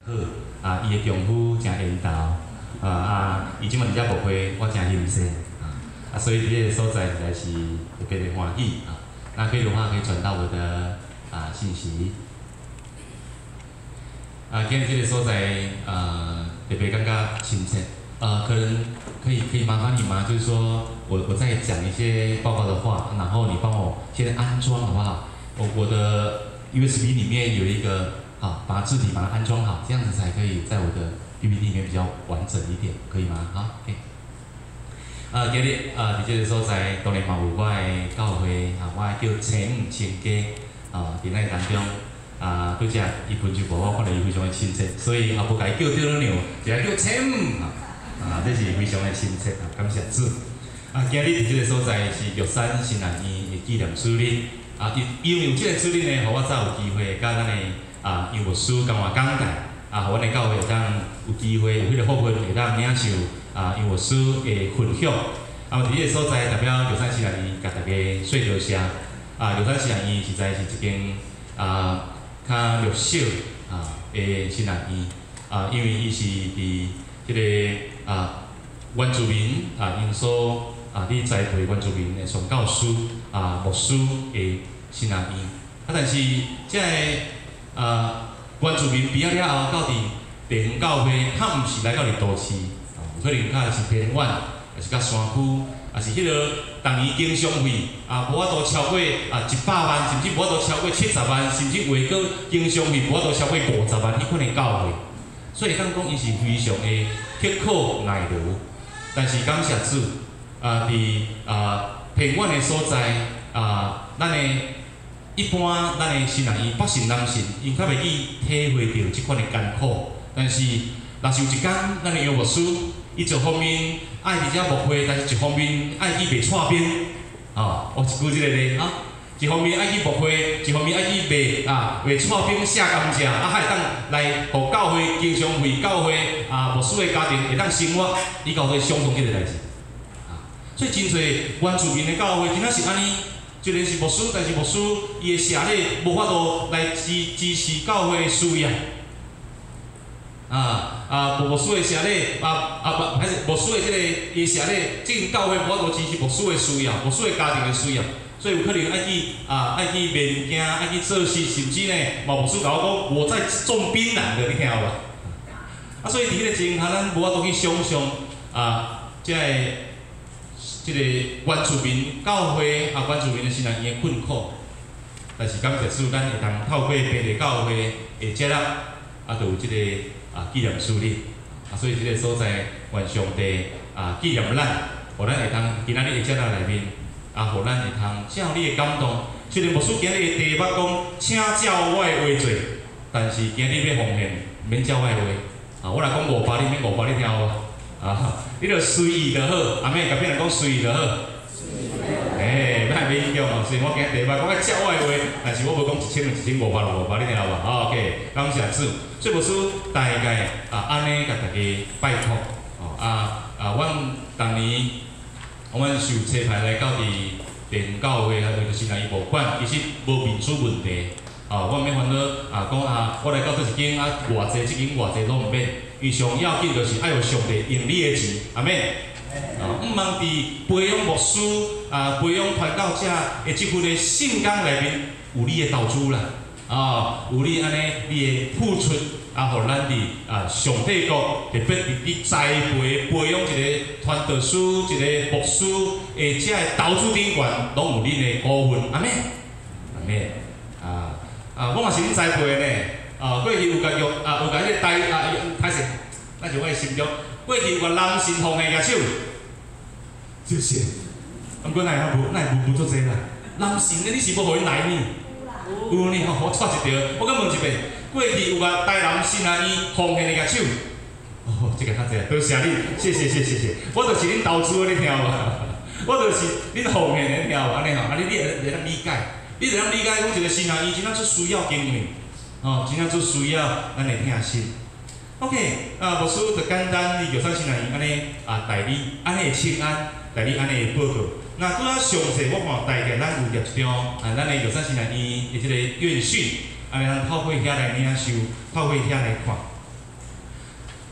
好，伊的丈夫真缘投，伊即摆伫遮牧会，我真欣赏，所以这个所在实在是特别的欢喜那可以的话，可以转到我的信息。今日这个所在特别感觉亲切，可能可以麻烦你吗？就是说我在讲一些报告的话，然后你帮我先安装好不好？我的 USB 里面有一个把字体把它安装好，这样子才可以在我的 PPT 里面比较完整一点，可以吗？好，OK。今日伫这个所在，当然嘛有我的教会我叫陈五千家伫咱当中拄则伊分就无，我看到伊非常的亲切，所以不甲伊叫对了娘，就叫陈这是非常的亲切感谢主。今日伫这个所在是玉山新南医的纪念主日因为有这个主日呢，互我才有机会甲咱的杨牧师甲我讲解互阮的教会会当有机会有迄个福分，会当领受杨牧师的分享。伫这个所在代表玉山新南医，甲大家说多谢。玉山新南医实在是一间较绿小的新南医因为伊是伫即个原住民因所伫栽培原住民的宣教师牧师的新南医但是即个原住民毕业了后，到伫地方教会，较毋是来到伫都市有可能较是偏远，也是较山区，也是迄个逐年经商费无法度超过100万，甚至无法度超过70万，甚至话过经商费无法度超过50万，迄款的教会，所以当讲伊是非常的刻苦耐劳。但是感谢主伫偏远的所在咱的一般咱的新人伊北信南信，因较袂去体会到即款的艰苦。但是若是有一天，咱的杨牧师，伊一方面爱伫遮牧会，但是一方面爱去卖串冰我一句即个咧一方面爱去牧会，一方面爱去卖串冰下甘蔗还会当来互教会经常为教会牧师的家庭会当生活，伊搞做相同一个代志所以真侪原住民的教会真正是安尼。虽然是牧师，但是牧师伊的社里无法度来支持教会的需要。牧师的社里还是牧师的即个伊社里，即间教会无法度支持牧师的需要，牧师的家庭的需要，所以有可能爱去卖物件，爱去做事，甚至呢，牧师甲我讲，我在种槟榔的，你听有无？所以伫迄个情况，咱无法度去想象即个原住民教会原住民的新人伊的困苦，但是感谢主，咱会当透过本地教会的接纳，就有即个纪念主日所以即个所在愿上帝纪念咱，互咱会当今仔日的接纳内面互咱会当照你的感动。虽然牧师今日的题目讲，请照我的话做，但是今日要奉献，免照我的话我若讲500，你免500，你听有无？你著随意就好，阿妹甲别人讲随意就好。袂影响虽然我今日题目讲照我的话，但是我无讲1000、1500、500，你听有无？OK， 感谢主。所以牧师大概安尼甲大家拜托阮当年我们受差派来到伫地方教会为着新南医博物馆，其实无民主问题我免烦恼讲我来到这一间偌济，这间偌济拢毋免。伊上要紧就是爱有上帝用你的钱，阿免毋茫伫培养牧师培养传教者的即份的圣工内面有你的投资啦有你安尼你的付出互咱伫上帝国特别伫栽培养一个传道师、一个牧师的遮的投资顶悬，拢有恁的股份，阿免阿免我嘛是恁栽培的呢。过去有甲迄个歹势，咱是我的心中。过去有甲男神奉献举手，谢谢。毋过哪会无足济啦？男神你是要互因来呢？有呢我错一条，我搁问一遍。过去有甲台南新南医奉献的举手，这个较济，多谢你，谢谢。我就是恁投资的，你听有无？我就是恁奉献的，你听有无？安尼你会当理解，你会当理解讲一个新南医真正是需要经营。真正最需要咱的听心。OK， 牧师就简单伫玉山新南医安尼代理安尼的请安，代理安尼的报告。那拄仔详细我看大概咱有业一张咱的玉山新南医的即个院训，安尼咱透过遐来领受，透过遐来看。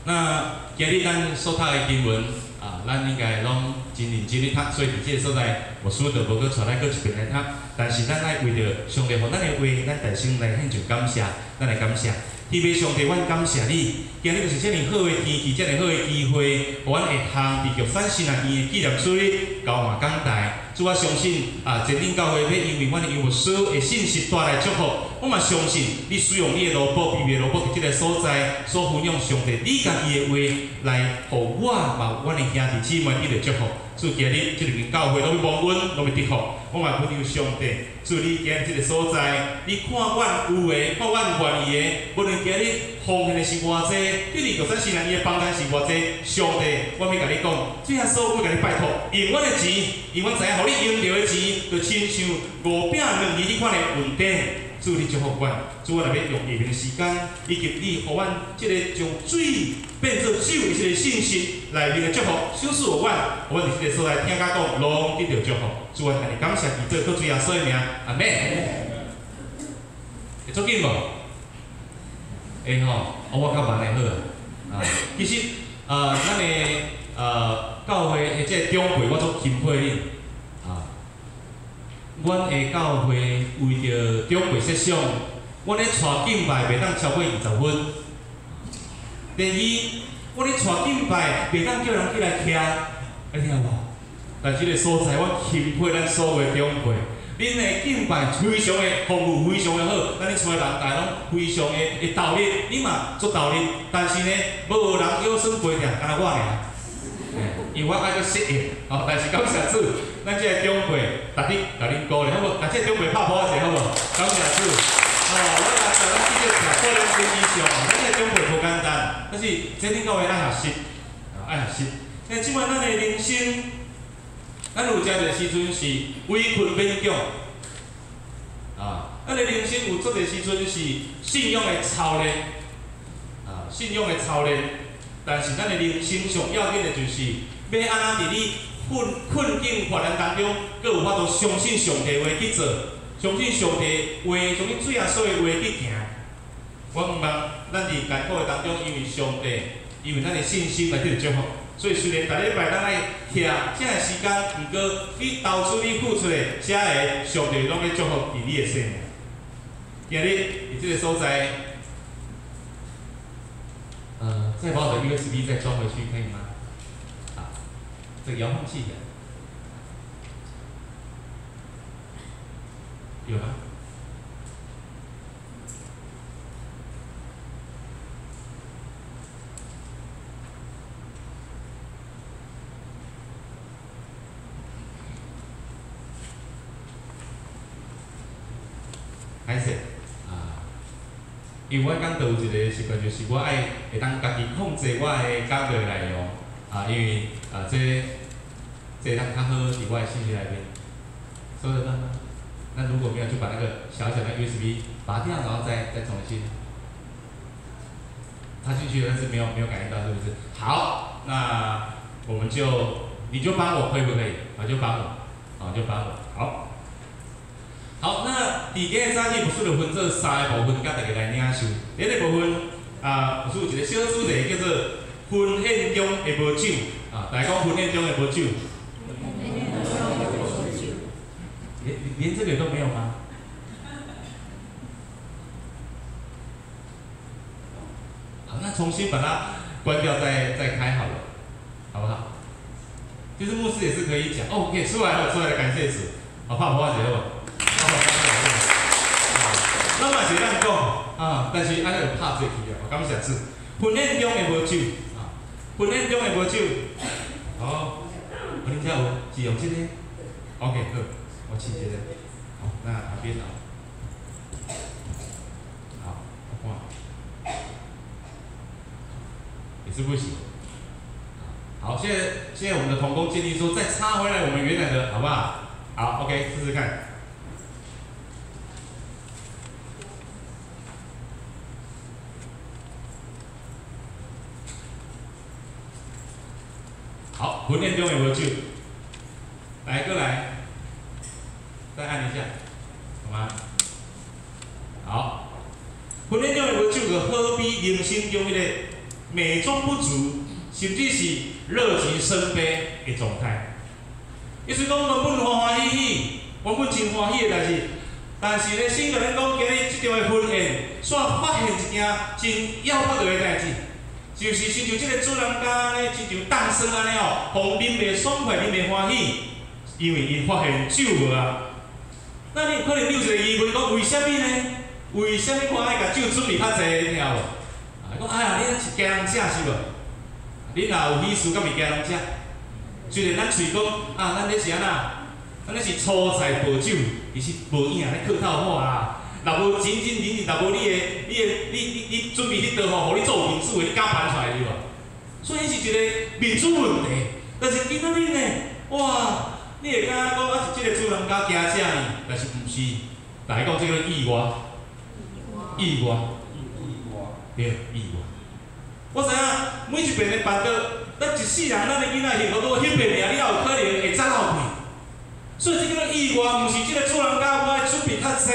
那今日咱所读的经文啊，咱应该拢真认真咧读，所以伫这个所在，我书就无搁带来搁一遍来读。但是咱爱为着上帝互咱的话，咱大声来献上感谢，咱来感谢。天父上帝，阮感谢你，今日就是遮尔好的天气，遮尔好的机会，互阮会通伫玉山新南医的纪念水交换讲台。主啊，相信啊，前顶教会要因为阮的牧师的信息带来祝福，我嘛相信你使用你的萝卜，秘密萝卜伫即个所在所分享上帝你家己的话来，互我嘛阮的兄弟姊妹得到祝福。主今日即个教会拢要蒙恩，拢要得福。我嘛恳求上帝，主你今日即个所在，你看阮有诶，看阮愿意诶，无论今日奉献的是偌济，你伫玉山新南医的帮单是偌济，上帝，我要甲你讲，这下所有要甲你拜托，用阮的钱，用阮知影，互你用着的钱，就亲像五饼两鱼即款的稳定。主你祝福阮，主我来要用下面的时间，以及你互阮即个将水变做酒的即个信息来面的祝福，小事互阮，互阮伫即个所在听甲讲，拢得到祝福。主我向你感谢，伫做靠主耶稣的名，阿门。会做紧无？会吼，我较慢的好啊。其实咱的教会的即个长辈，我足钦佩你啊。阮的教会为着长辈设想，阮咧带敬拜袂当超过20分。第二，阮咧带敬拜袂当叫人起来徛，你听无？但即个所在，我钦佩咱所有的长辈，恁的敬拜非常的服务，非常的好。咱咧带人大拢非常的投入，你嘛足投入，但是呢，无人腰酸背痛，干那我尔。因为我爱去适应，哦，但是感谢主，咱即个长辈，逐日甲恁鼓励，好无？甲即个长辈拍鼓仔者，好无？感谢主，哦，我来甲咱即个过两分以上，咱即个长辈无简单，但是真正到位爱学习，爱学习。但即摆咱的人生，咱有诚侪时阵是围困勉强，啊，咱的人生有足侪时阵是信仰的操练，啊，信仰的操练。但是咱的人生上要紧的就是，要安怎伫你困境患难当中，阁有法度相信上帝话去做，相信上帝话，从你最后说的话去行。我毋望咱伫艰苦的当中，因为上帝，因为咱的信心来得到祝福。所以虽然逐礼拜咱爱徛这个时间，毋过你投出你付出的，这个上帝拢要祝福伫你的生命。今日伫这个所在。再把我的 USB 再装回去，可以吗？啊，这个遥控器的有吗？还是？因为我讲到有一个习惯，就是我爱会当家己控制我的讲的内容啊，因为这当较好伫我的信息内面。收得到吗？那如果没有，就把那个小小的 USB 拔掉，然后再重新插进去，但是没有感应到，是不是？好，那我们你就帮我，可以不可以？啊，就帮我，啊，就帮我，好。好，那伫今日早起，牧师就分做3个部分，甲大家来领受。第一个部分，牧师有一个小主题叫做婚宴中的无酒，啊，大家讲婚宴中的无酒。连这个都没有吗？好，那重新把它关掉，再开好了，好不好？其实牧师也是可以讲，哦，可以出来了，感谢主，好，怕破坏节了。咱嘛是咱讲啊，但是安尼有拍做去啊，我感谢主。婚宴中的无酒啊，婚宴中的无酒。好，恁遮有是用这个 ？OK， 好，我试一下。好，那旁边啊，好，我看，也是不行。好，现在我们的同工建议说，再插回来我们原来的，好不好？好 ，OK， 试试看。好，婚宴中有没有酒？来，过来，再按一下，好吗？好，婚宴中有没有酒？就好比人生中迄个美中不足，甚至是乐极生悲的状态。意思讲原本欢欢喜喜，原本真欢喜的代志，但是咧，先甲咱讲今日即场的婚宴，煞发现一件真要不得的代志，就是亲像即个主人家咧，亲像诞生安尼哦，互恁袂爽快，恁袂欢喜，因为伊发现酒无啊。那你有可能有一个疑问，讲为虾米呢？为虾米看爱甲酒准备较济，听有无？讲哎呀，你是家人食是无？恁若有喜事，敢是家人食？虽然咱喙讲啊，咱这是安那？咱是粗菜薄酒，伊是无影咧客套话啦。若无真真认认，若无你准备迄道吼，互你做面子的，你敢办出来对无？所以是一个民主问题。但是今仔日呢，哇，你会感觉讲啊是即个主人家惊正呢，但是毋是，来讲即个意外，对，意外。我知影每一遍的办桌，咱一世人咱的囡仔幸福到迄遍尔，你也有可能会早老去。所以这个意外，毋是即个主人家我爱准备较济，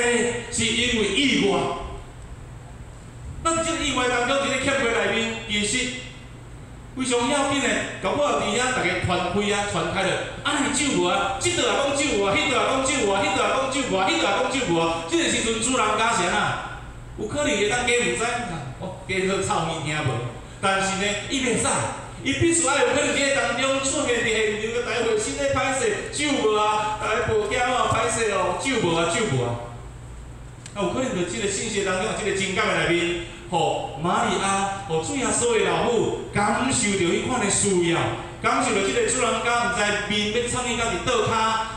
是因为意外。咱即个意外当中，一个欠过内面，其实非常要紧的，搞不好伫遐大家传开啊，传开了，安尼酒无啊，即道也讲酒无啊，迄道也讲酒无啊，迄道也讲酒无啊，迄道也讲酒无啊。即个时阵主人家是安那，有可能会当加毋知，我加好臭耳听无。但是呢，伊袂使。伊必须爱有可能伫个当中出现伫现场个大会，身体歹势，酒无啊，大家无惊啊，歹势哦，酒无啊，酒无啊。啊，有可能伫即个信息当中，即个情感的内面，互玛利亚，互主耶稣的老母感受到迄款的需要，感受到即个主人家毋知面要创伊到伫倒骹，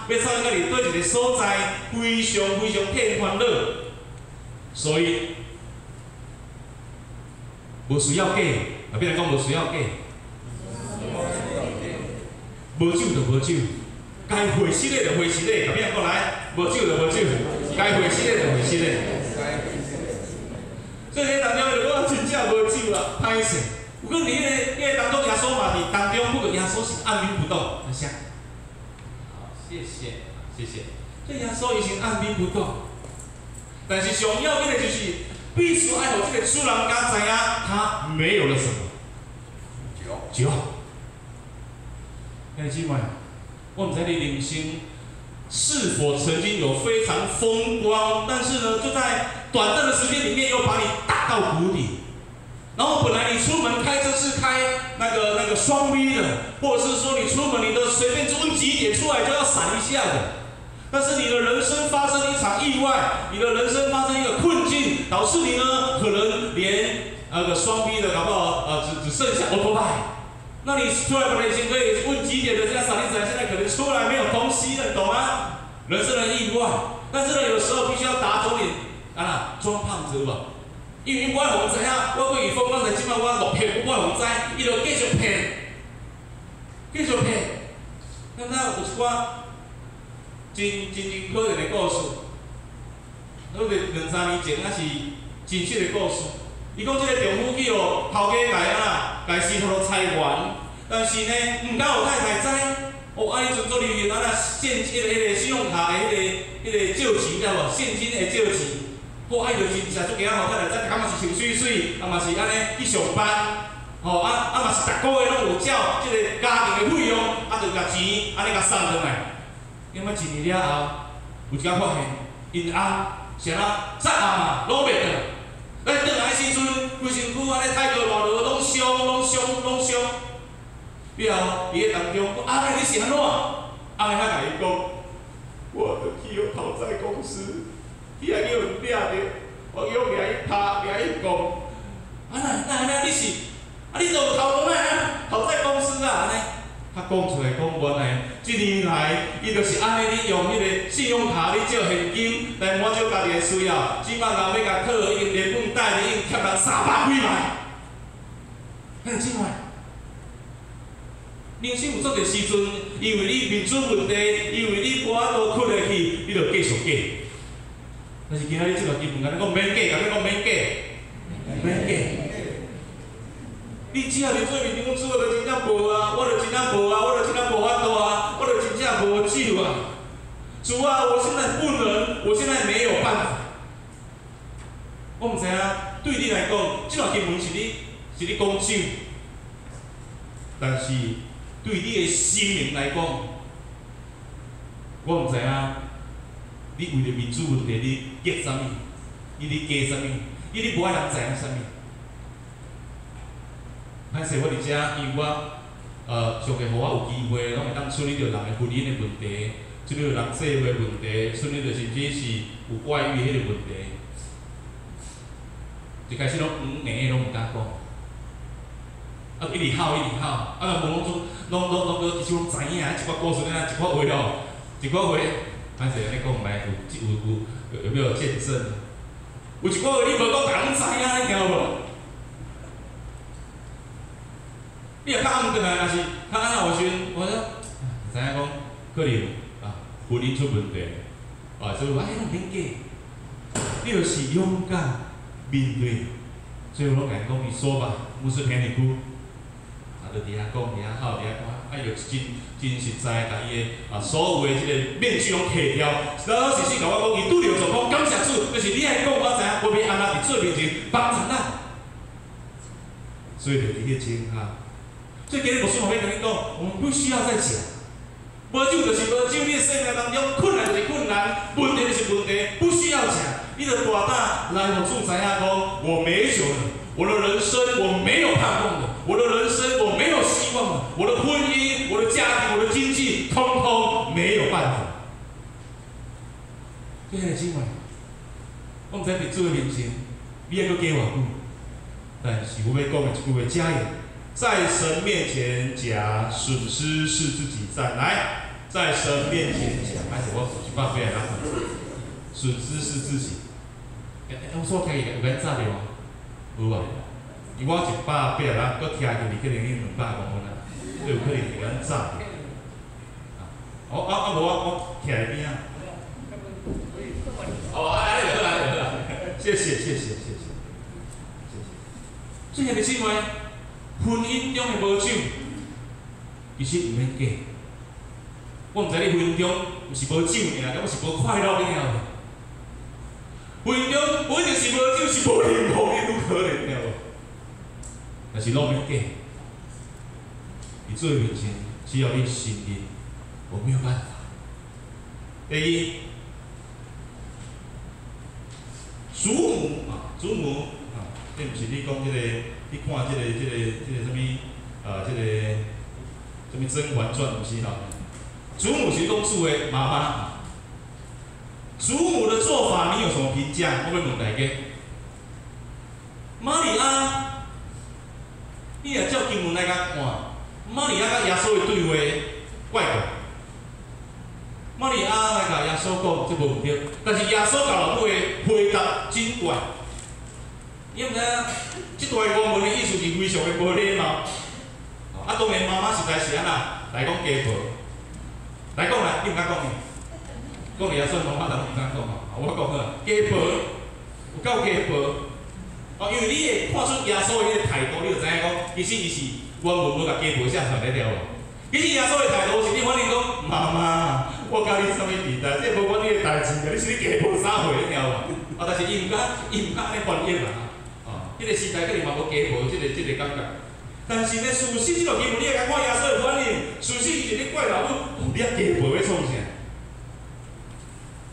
要创伊到伫倒一个所在，非常非常替因烦恼。所以无需要假，啊，别人讲无需要假。无酒就无酒，该会失的就会失的，后边讲来，无酒就无酒，该会失的就会失的。所以迄当中就讲真正无酒啊，歹势。有可能迄个当中耶稣嘛伫当中，不过耶稣是按兵不动，很像。好，谢谢，谢谢。所以耶稣伊是按兵不动，但是上要紧的就是，必须爱互这个主人家知影，他没有了什么。酒。兄弟姐妹，我们在你人生是否曾经有非常风光，但是呢，就在短暂的时间里面又把你打到谷底。然后本来你出门开车是开那个双 V 的，或者是说你出门你的随便问几点出来就要闪一下的。但是你的人生发生一场意外，你的人生发生一个困境，导致你呢可能连双 V 的搞不好只剩下 autobike。那你出来本来已经可以问几点的这样闪一闪，现在可能出来没有东西了，你懂吗？人生的意外，但是呢，有时候必须要打肿脸装胖子吧。因为我互知影，我过去风光在即摆我落骗，我互知，伊就继续骗，继续骗。咱有一寡真可怜的故事，好似2-3年前，是真实的故事。伊讲即个丈夫去互头家甲伊试图裁员，但是呢，毋敢互太太知。伊阵做利用现金的信用卡的迄个借钱，知无？现金的借钱，伊就真正足惊互太太知，嘛是穿水水，嘛是安尼去上班，嘛是逐个月拢有缴即个家庭的费用，就甲钱安尼甲送转来。因为1年了后，有一天发现，因翁是怎嘛攞袂到。咱转来时阵，规身躯安尼太过热热，拢伤。了后，伊个当中讲：阿妹你是安怎？阿妹遐甲伊讲：我著去互讨债公司，伊也叫人掠着，我叫掠伊拍，掠伊讲。那你是？你就有头讲讨债公司啊？安尼，他讲出来讲，原来1年来，伊就是安尼咧用迄个信用卡咧借现金来满足家己的需要。即摆人要甲讨，已经连本带利已经欠人300几万。兄弟姊妹，人生有足个时阵，因为你面子问题，因为你无法度屈下去，你就继续假。但是今仔日即个基本甲你讲免假，甲你讲免假，免假。你只要伫做面顶做就真正无啊，我就真正无啊，我就真正无法度啊，我就真正无酒啊。主啊，我现在不能，我现在没有办法。我毋知影，对你来讲，即段经文是你是咧讲酒，但是对你的生命来讲，我毋知影，你为着民主问题，你激啥物？你加啥物？你无爱人知影啥物？歹势，我伫遮，因为我上帝互我有机会，拢会当处理着人的婚姻的问题，处理着人社会问题，处理着甚至是有外遇迄个问题。一开始拢拢毋敢讲，一直吵，无拢其实拢知影，一寡故事啊，一寡话咯，一寡话，歹势安尼讲，卖有没有见证？有一寡话你无讲，人知影，你听无？你若较暗转来，也是较安那有时阵，我说，知影讲，可能婚姻出问题，所以我拢免假，你就是勇敢面对。所以我拢甲因讲，伊说吧，牧师偏离区，就伫遐讲，伫遐好，伫遐讲，就真实在，甲伊的所有的即个面具拢摕掉，老老实实甲我讲，伊拄着就讲感谢主，就是你爱讲，我知影，我要安那伫做面前帮助咱，所以就伫迄种所以今日牧师我要甲你讲，我们不需要再讲，无酒就是无酒，你的生命当中困难就是困难，问题就是问题，不需要讲，你的大胆来互主知影讲，我没酒了，我的人生我没有盼望的，我的人生我没有希望的，我的婚姻、我的家庭、我的经济，通通没有办法。这个姊妹，我毋知伫主的面前，你还阁加偌久，但是我要讲的一句话，加油！在神面前讲，损失是自己赚来，在神面前讲，而且我100岁来拿，损失是自己。我说可以有人炸掉吗？无啊，因为我100人，搁听进去可能已200公分啦，所以有可能有人炸掉。无我徛在边啊。来，谢谢。最后的姊妹。婚姻中的无酒，其实毋免假。我毋知你婚姻中有是无酒尔，抑是无快乐尔。婚姻中无一定是无酒，是无幸福，你愈可能了。但是拢免假。伫主面前，只要你信任，我没有办法。第二，祖母这毋是你讲这个。你看这个什么这个什么《甄嬛传》不是吼？祖母是讲主的妈妈。祖母的做法你有什么评价？我要问大家。玛利亚，你若照经文来甲看，玛利亚甲耶稣的对话怪怪。玛利亚来甲耶稣讲，这无对，但是耶稣甲老母的回答真怪。你毋知影，即段原文的意思是非常的无礼貌。当然妈妈实在是安那来讲家婆，来讲啦，你毋敢讲呢？讲你也算妈妈，人毋敢讲嘛。我讲好，家婆有够家婆。因为你会看出耶稣的迄个态度，你就知影讲，其实伊是原文无甲家婆写出来了。其实耶稣的态度是你反正讲，妈妈，我甲你啥物地代，这无关你的代志，你是你家婆啥货，你知无？但是伊毋敢安尼翻译啦。迄个时代可能嘛无家婆即个感觉，但是呢，事实即落经文你会甲看耶稣的反应，事实伊是咧怪老母，你啊家婆要创啥？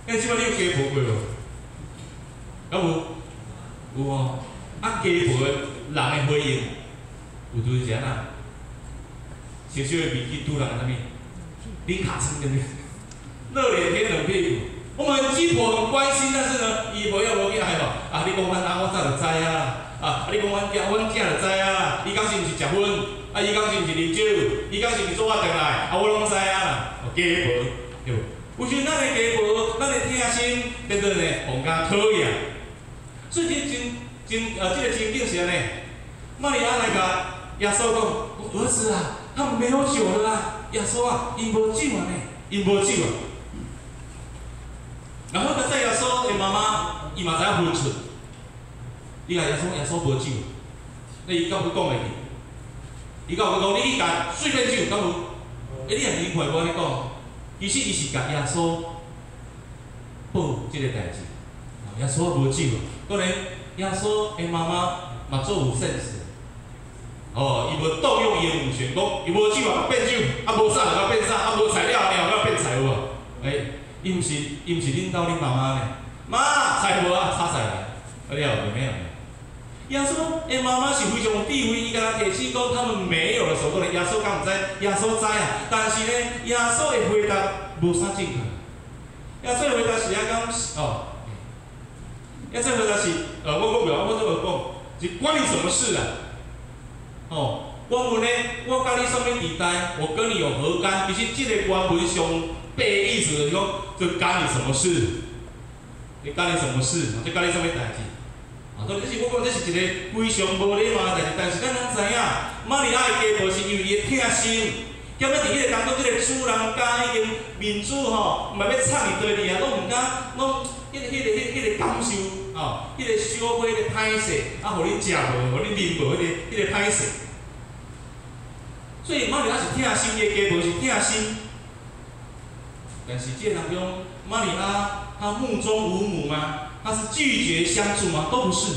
即摆你有家婆过无？敢有哦。家婆的人的回应，有就是啥啦？小小的面具拄人啥物？你卡称对不对？热脸贴冷屁股。我们鸡婆很关心，但是呢，伊无要无去爱咯。你讲阮我早就知啊。你讲阮囝就知啊。伊讲是毋是食薰？伊讲是毋是啉酒？伊讲是毋是做我回来？我拢知啊。家婆，对无？有时咱的家婆，咱的听心，变做呢，互甲讨厌。所以这个情景是安尼。玛利亚来甲耶稣讲：“儿子啊，他们没有酒了啦。耶稣啊，因无酒啊呢，因无酒啊。”然后呢，在耶稣的妈妈，伊嘛知影分寸。伊甲耶稣无酒，那伊敢会讲袂去？伊敢会讲你去甲随便酒，敢有？你也明白我咧讲，其实伊是甲耶稣报即个代志。耶稣无酒，当然耶稣的妈妈嘛做有 sense，哦，伊无动用伊的母权，讲伊无酒啊变酒，啊无啥就甲变啥，啊无材料了甲变菜有无？伊毋是恁兜恁妈妈呢？妈，菜无啊，炒菜来，了就没有。耶稣的妈妈是非常有智慧，伊甲咱提醒讲他们没有的时候，可能耶稣敢毋知，耶稣知啊，但是呢，耶稣的回答无啥正确。耶稣的回答是啊讲哦，耶稣的回答是我这无讲，是关你什么事啊？哦，我问呢，我甲你什么地带？我跟你有何干？其实这个原文上白意思就是讲，这干你什么事？你干你什么事？这干你什么代志？啊，所以这是我讲，这是一个非常无礼貌的代志。但是咱拢知影，玛利亚的家婆是因为伊的疼心，兼要伫迄个当中，即个主人家已经面子吼，毋系要插伊地里啊，拢毋敢，拢迄个感受吼，迄个小花的歹势，啊，互恁食无，互恁啉无，迄个歹势。所以玛利亚是疼心，伊的家婆是疼心。但是这当中，玛利亚她目中无母吗？她是拒绝相助吗？都不是。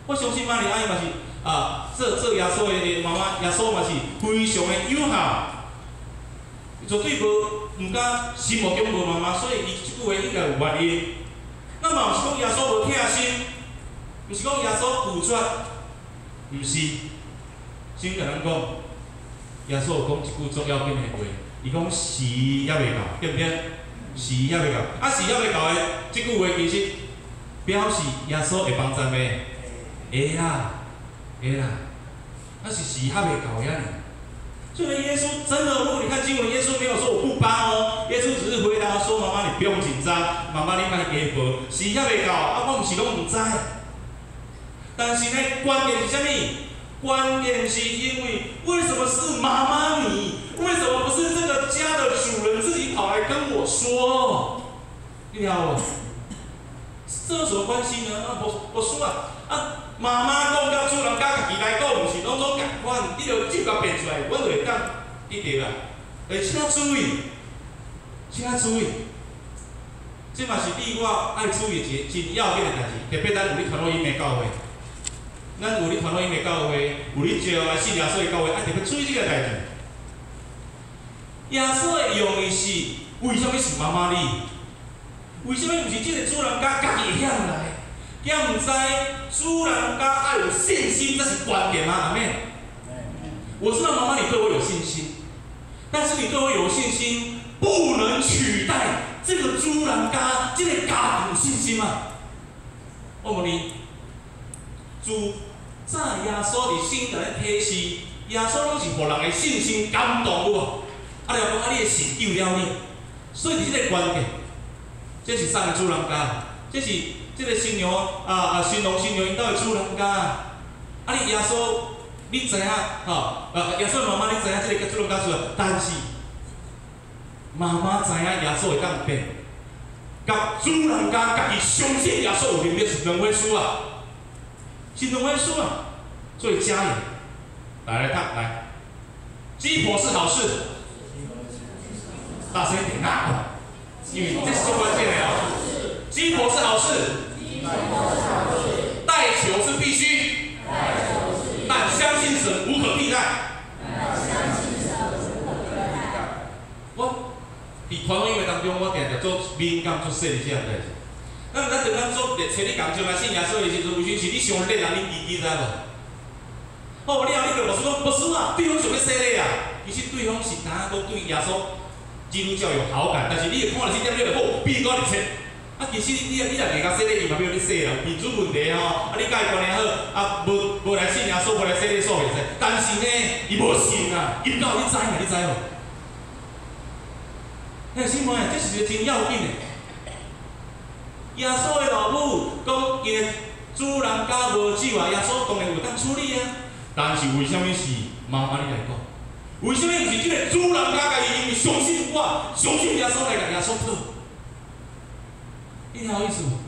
我相信玛利亚伊嘛是做耶稣的妈妈，耶稣嘛是非常的友好，绝对毋敢心目中无妈妈，所以伊即句话应该有原因。那嘛毋是讲耶稣无疼心，毋是讲耶稣拒绝，毋是。先甲咱讲，耶稣有讲一句足要紧的话。伊讲时还未到，对不对？时还未到，啊时还未到的即句话其实表示耶稣会帮咱的，会啦，啊是时还未到呀。所以耶稣真的，如果你看经文，耶稣没有说我不帮哦，耶稣只是回答说：“妈妈你不用紧张，妈妈你莫家婆，时还未到，啊我毋是拢毋知。”但是呢，关键是啥物？关键是因为什么是妈妈你？为什么不是这个家的主人自己跑来跟我说？你听我，这有什么关系呢？我说妈妈讲甲主人家家己来讲，毋是拢总共款，你着就甲变出来，阮就会当得着啦。请注意，这嘛是你我爱注意一个真要紧的代志，特别咱有咧传福音的教会。咱有咧传福音的教会，有咧招来信耶稣的教会，爱特别注意这个代志。耶稣的用意是为什么是妈妈你？为什么毋是即个主人家家己会晓来？也毋知主人家爱有信心，这是关键啊！阿妹，我知道妈妈你对我有信心，但是你对我有信心，不能取代这个主人家这个家庭信心啊！我问你，早耶稣伫圣经咧提示，耶稣拢是互人的信心感动有无？啊，了讲你的神救了你，所以伫即个关键，这是送的主人家，这是即个新娘新郎新娘因兜的主人家。啊，你耶稣，你知影耶稣妈妈你知影即个主人家出来，但是妈妈知影耶稣会当变，甲主人家家己相信耶稣有能力是两回事啊。是两回事啊，所以家里来看来，鸡婆是好事，大声一点啊！因为这是最关键的哦。鸡婆是好事，代求是必须，但相信神无可替代。我伫传福音的当中，我定定做敏感做细腻这样代志。咱就咱做找你工作来信耶稣的时阵，有时是你上累人，你知无？好，你就老师讲，不是啊，对方想要洗礼啊。其实对方是单讲对耶稣基督教有好感，但是你会看了这点，你就好，比我入册。其实你若袂甲洗礼，伊嘛要你洗啦，民主问题吼。你甲伊关系好，无来信耶稣，无来洗礼，煞袂使。但是呢，伊无信啊，伊到你知嘛？你知无？嘿，姊妹，这是一个真要紧的。耶稣的老母讲，因为主人家无酒啊，耶稣当然有当处理啊。但是为什么是妈妈你来讲？为什么毋是即个主人家家己因为相信我，相信耶稣来甲耶稣讨？你听有意思无？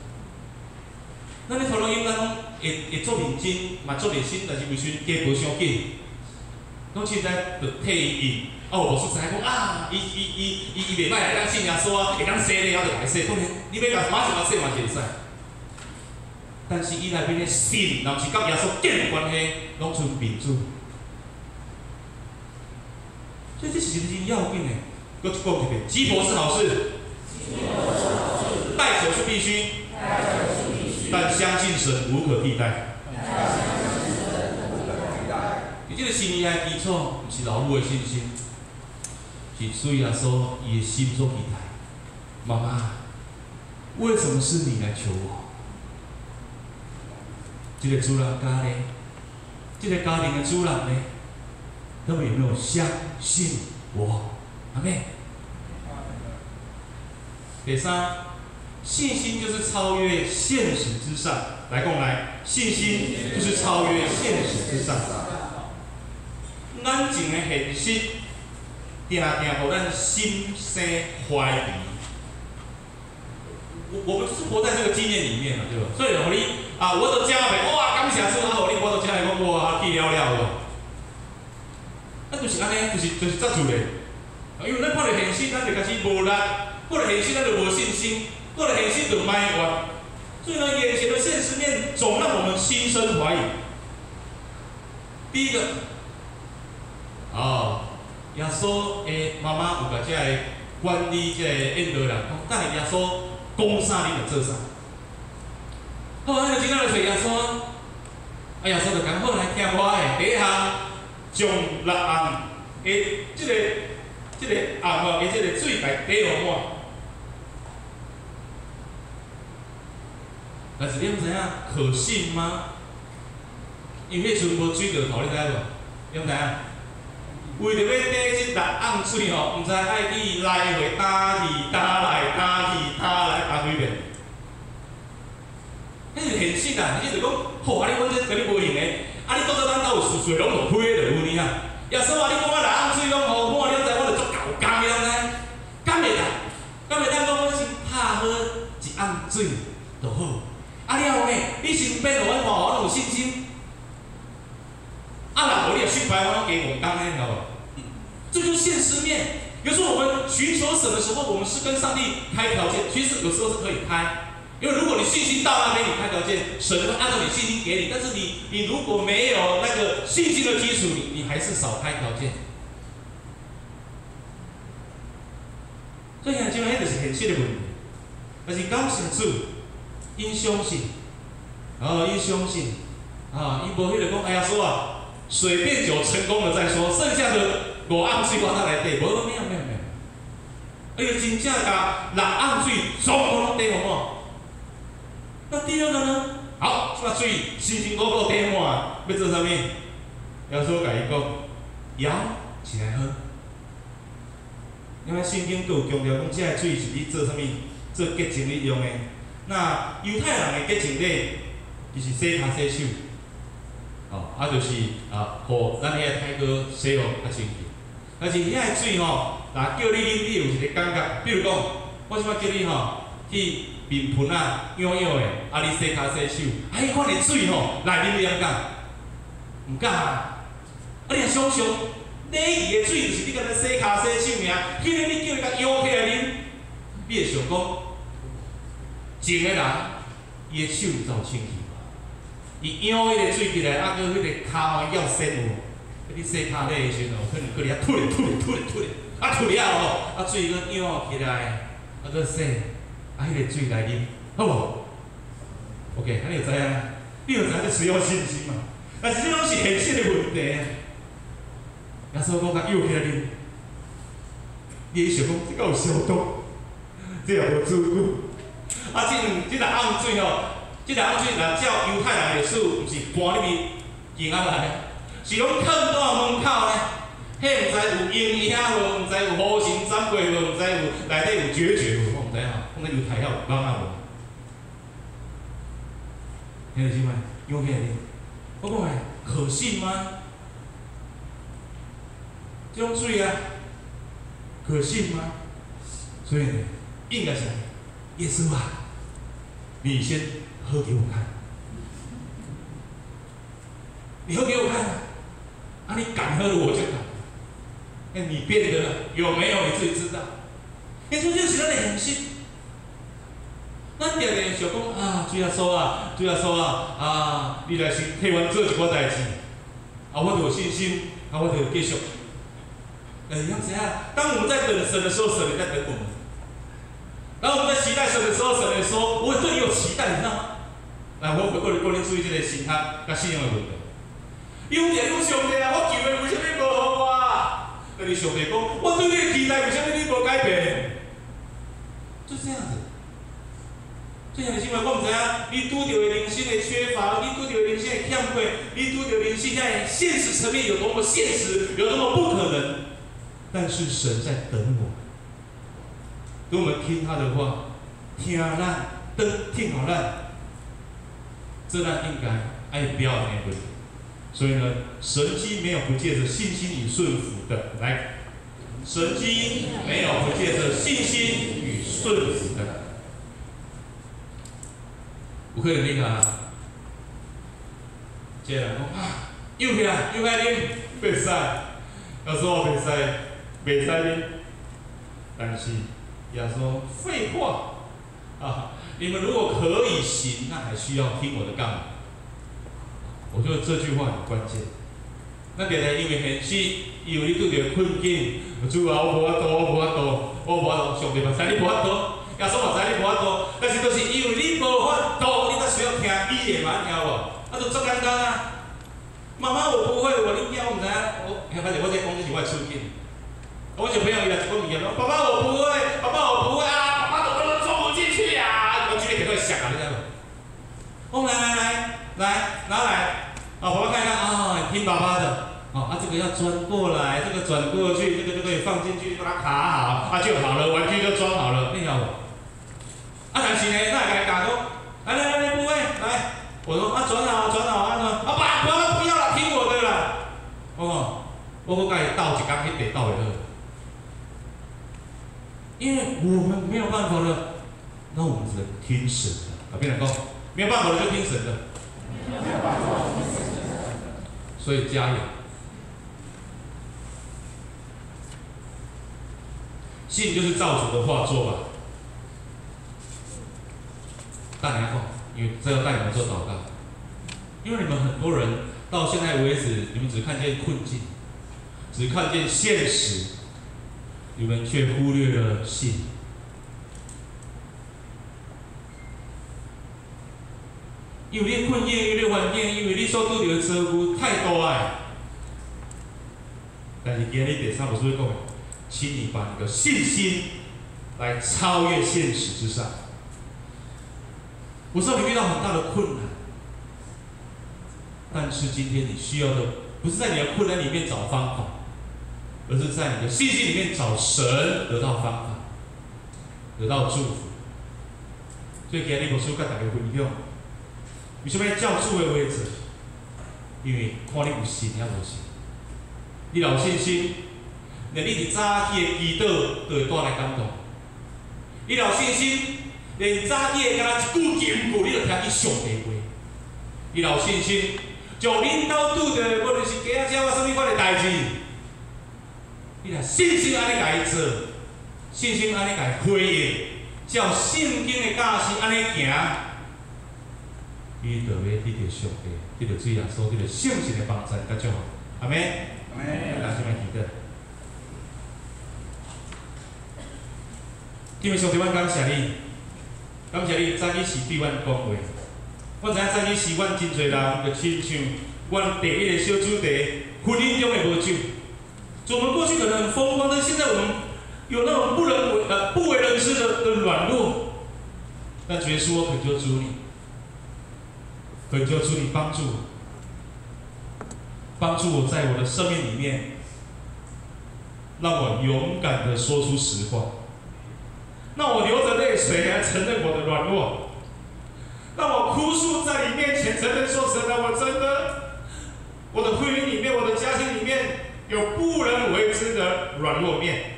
咱咧传福音，咱拢会做认真，嘛做热心，但是为啥家无伤紧？拢凊彩就替伊应。无出知讲伊袂歹，会当信耶稣啊，会当洗礼，我就来洗。当然，你要甲马上甲洗嘛是会使。但是伊内面的信，若是甲耶稣建关系，拢剩民主。所以这是真要紧的。搁讲一遍，鸡婆是好事，代求是必须，但相信神无可替代。伊这个信仰的基础，毋是老母的信心，是主耶稣伊的心所期待。妈妈，为什么是你来求我？这个主人家呢？这个家庭的主人呢？他们有没有相信我？阿妹。第三，信心就是超越现实之上。来，共来，信心就是超越现实之上。咱前的现实，定定互咱心生怀疑。我们就是活在这个经验里面嘛，对吧？所以，互你啊，我都加袂，哇，感谢主啊！互你我都加袂，讲哇，去了了了。啊，就是安尼，就是遮做嘞。因为咱看到现实，咱就开始无力；看到现实，咱就无信心；看到现实就埋怨。所以呢，眼前的现实面总让我们心生怀疑。第一个，耶稣的妈妈有甲这个管理这个印度人讲，等下耶稣讲啥你就做啥。好，咱就真正来找耶稣。啊，耶稣就讲好来听我的，第一项，将6盎的这个盎的这个水来滴落满。但是你毋知影可信吗？因为迄阵无水就头，你知无？你毋知影？为着要滴这6盎水吼，毋知爱去来回打去打来打去打来打几遍。迄是现实啊！你就讲，好啊！你阮这甲你无用诶，啊！你到底咱兜有水拢有批就有呢啊！耶稣啊！你讲我6盎水拢好满，你知我就足够干的，知？干袂啦？干袂当讲我先拍好1盎水就好。啊了后呢，你身边有我看我拢有信心。啊，若无你也失败，我拢加5工呢，晓无？这就是现实面。有时候我们寻求神的时候，我们是跟上帝开条件，其实有时候是可以开。因为如果你信心到那边，你开条件，神会按照你信心给你。但是你如果没有那个信心的基础，你还是少开条件。所以现今迄就是现实的问题。但是感谢主，因相信，因相信，因无迄个讲，哎呀说啊，水变酒成功了再说，剩下的5盎水我再来滴，无没有。而且真正甲6盎水总共拢滴好满。那第二个呢？好，这把水辛辛苦苦滴满，要做啥物？耶稣甲伊讲，摇起来喝。因为圣经都有强调讲，这个水是你做啥物？做洁净礼用的。那犹太人的洁净礼就是洗骹洗手，就是互咱遐太哥洗咯较清气。但是遐个水吼，若叫你啉，你有一个感觉，比如讲，我即摆叫你去面盆舀舀的，你洗骹洗手，迄款的水来啉你敢敢？毋敢啊！你若想想，礼仪的水就是你敢若洗骹洗手尔，迄个你叫伊甲舀起来啉，你会想讲，静的人，伊的手才有清气嘛。伊舀迄个水起来，搁迄个骹要鲜无？你洗骹礼的时阵，可能搁咧吐咧，吐了水搁舀起来，搁洗。迄个水来啉，好无 ？OK， 你就知影，你就知影这需要信心嘛。但是这拢是现实的问题啊。耶稣讲甲舀起来啉，你想讲这个有消毒，这也无煮久。这6盎水这6盎水若照犹太人历史，毋是搬入去井仔内，是拢囥在门口呢。迄毋知有阴影无，毋知有无神斩过无，毋知有内底有决绝无，我毋知影。讲犹太遐有人无？听得清吗？舀起来啉，我讲诶，可信吗？这种水可信吗？所以呢，应该是耶稣啊，你先喝给我看，你喝给我看，你敢喝我就敢。你变得有没有你自己知道？耶稣就是咱的现实。咱常常想讲主耶稣你来先替阮做一寡代志，我就有信心，我就继续。你要怎样？当我们在等神的时候，神也在等我们；当我们在期待神的时候，神也说：“我对你有期待，你知道吗？”来，我你注意这个心态甲信仰的问题。有点有上帝啊，我求的为什么无予我？跟你上帝讲，我对你的期待为什么你无改变？就这样子。这样的新闻，我唔知影，你拄到的人生的缺乏，你拄到的人生的欠缺，你拄到人生在现实层面有多么现实，有多么不可能。但是神在等我们，等我们听他的话，听咱，听好咱，这咱应该爱不要那个。所以呢，神机没有不借着信心与顺服的来，神机没有不借着信心与顺服的。有可能你看，这人讲啊，又起来啉，袂使，要说我袂使啉，但是耶稣废话啊，你们如果可以行，那还需要听我的干嘛？我觉得这句话很关键。咱别来因为现实，因为你拄着困境，主啊，我无法度，上帝嘛知你无法度。耶稣嘛知你无法度，但是就是因为你无法度，你才需要听伊的嘛，听无？啊，就足简单啊。妈妈，我不会，我恁囝我唔知影，反正我这讲的是我的处境。我小朋友伊来一个物件讲，爸爸我不会，爸爸我不会啊，爸爸怎么装不进去呀？我今天给他想啊，你知道吗？我来，拿来，爸爸看一看啊，听爸爸的。这个要钻过来，这个转过去，这个就可以放进去，把它卡好，就好了，玩具就装好了，你晓无？但是呢，那给他讲说，来，不会，来，我说转好，爸，不要了，听我的啦。我甲伊斗一工，一地斗会好。因为我们没有办法了，那我们只能听神的。别人讲，没有办法了就听神的。所以加油。信就是照主的话做吧。大家好，因为这要带你们做祷告，因为你们很多人到现在为止，你们只看见困境，只看见现实，你们却忽略了信。因为你困境，因为你环境，因为你所拄到的遭遇太多啊。但是今日第三部书讲的，请你把你的信心来超越现实之上。我知道你遇到很大的困难，但是今天你需要的不是在你的困难里面找方法，而是在你的信心里面找神，得到方法，得到祝福。所以今日无需要跟大家分享，为什么要照主的话做？因为看你有信还无信。你有信心，连你伫早起的祈祷都会带来感动。你有信心。连早起的敢若一句经句，你就听伊上帝话。你有信心，就恁兜拄着无论是鸡仔、鸟仔，什么款的代志，你若信心安尼甲伊做，信心安尼甲伊回应，照圣经的教示安尼行，伊就要得到上帝，得到主耶稣，得到圣神的帮助甲祝福。阿门。阿门。咱先来祈祷。今日上帝，阮感谢你。感谢你，早起是对阮讲话。我知影早起是阮真侪人，就亲像阮第一个小主题，婚姻中的无酒。我们过去可能很风光，但现在我们有那种不为人知的软弱。但主耶稣，我恳求主你，恳求主你帮助我，帮助我在我的生命里面，让我勇敢地说出实话。让我流着泪水来承认我的软弱，让我哭诉在你面前承认说：神啊，我真的，我的婚姻里面，我的家庭里面有不能为之的软弱面。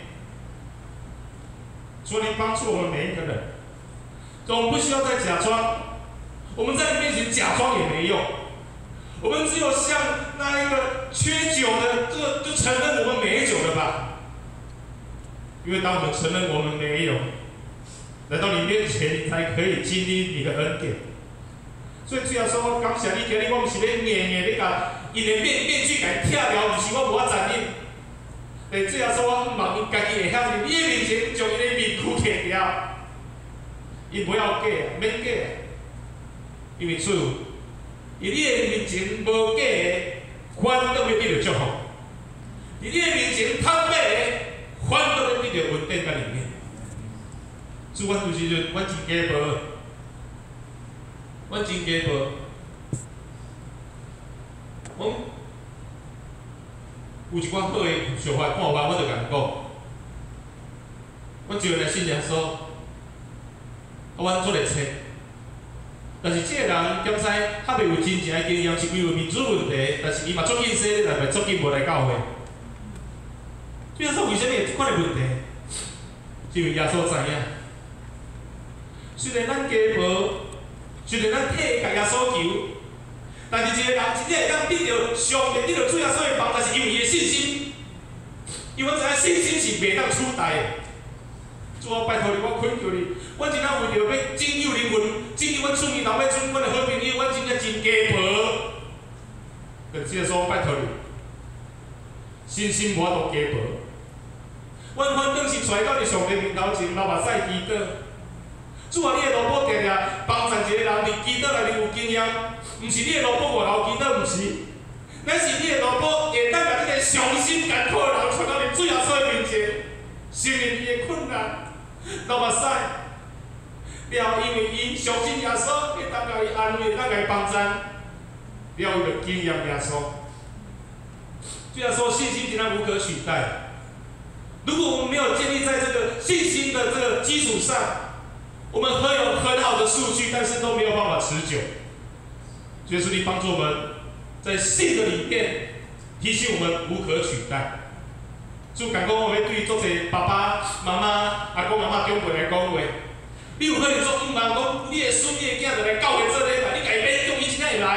求你帮助我们每一个人，我们不需要再假装，我们在你面前假装也没用，我们只有像那一个缺酒的，就承认我们没酒了吧。因为当我们承认我们没有，来到你面前，你才可以经历你的恩典。所以主要说，我感谢你，今日我毋是要硬你甲因的面具甲伊拆掉，毋是我无法承认。但主耶稣我望伊家己会晓伫你的面前将伊的面躯摕掉，伊不要假，免假，因为主，伫你的面前无假的，反倒要得到祝福；伫你的面前坦白的，反倒要得到稳定在里面。主，我有时阵，我真假无，我真假无，我有一寡好的想法看法，我就甲伊讲，我就来信耶稣，阮做咧册。但是即个人点知较袂有真正的经验，是因为面子问题，但是伊嘛足紧说，但袂足紧无来教会。主耶稣为什么会即款的问题？是因为耶稣知影，虽然咱假无，虽然咱体甲耶稣求，但是一个人真正会当得到上帝得到主耶稣的帮助，是因为伊的信心。因为我知影信心是袂当取代的。主啊，拜托你，我恳求你，我真正为着要拯救灵魂，拯救阮厝边头尾村阮的好朋友，我真正真假无。但主耶稣，拜托你，信心无法度假无。阮反正是揣到你上帝面头前，流目屎祈祷。主啊，你的萝卜定定帮助一个人伫祈祷内面有经验，毋是你的萝卜外头祈祷，毋是，乃是你的萝卜会当甲这个伤心艰苦的人传到你主耶稣的面前，承认伊的困难。流目屎，了因为伊相信耶稣，会当甲伊安慰，当甲伊帮助，了伊就经验耶稣。主耶稣信心真的无可取代。如果我们没有建立在这个信心的这个基础上，我们很有很好的数据，但是都没有办法持久。主耶稣，你帮助我们在信的里面提醒我们无可取代。主讲讲，我要对足侪爸爸妈妈、阿公阿嬷长辈来讲话。你有可能说，望讲你的孙、你的囝就来教会做礼拜，你家己勉强伊真正会来。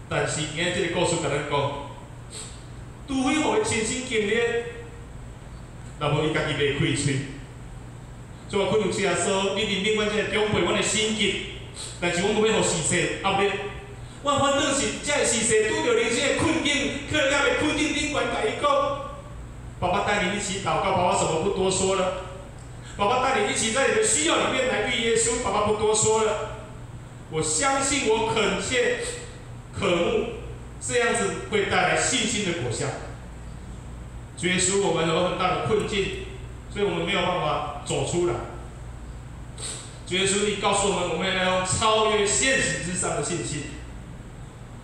但是今日这个故事甲咱讲，除非互伊亲身经历，若无伊家己袂开喙。所以我恳求主耶稣，你认定阮这个长辈，阮的心急，但是阮无要互时势压力。我反正是这个时势拄着人生的困境，可能在困境顶悬甲伊讲，爸爸带你一起祷告，爸爸什么不多说了。爸爸带你一起在你的需要里面来遇耶稣，爸爸不多说了。我相信，我恳切渴慕，这样子会带来信心的果效。主耶稣，我们有很大的困境，所以我们没有办法走出来。主耶稣，你告诉我们，我们要用超越现实之上的信心。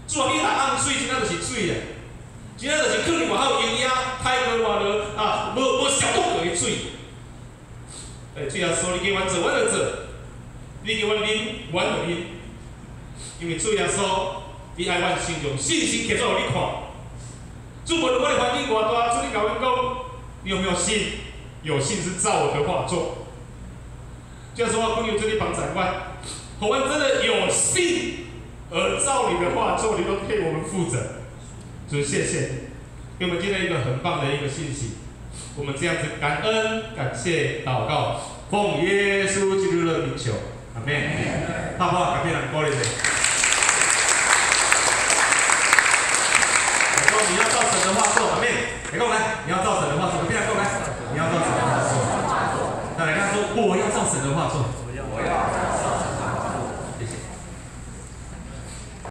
主啊，你若按水，真正就是水啊，真正就是可能外口营养，太过外落啊，无消毒过的水。主耶稣，你叫阮做，阮就做；你叫阮啉，阮就啉。因为主耶稣，你爱阮心中信心给做互你看。主，无论我的环境偌大，主你甲阮讲，你有没有信？有信是照我的话做。主耶稣，我恳求主你帮助阮，互阮真的有信。而照你的话做，你都替我们负责。主，谢谢你，给我们今天一个很棒的一个信息。我们这样子感恩、感谢、祷告，奉耶稣基督的名求，阿门。好不好？感谢人鼓励你。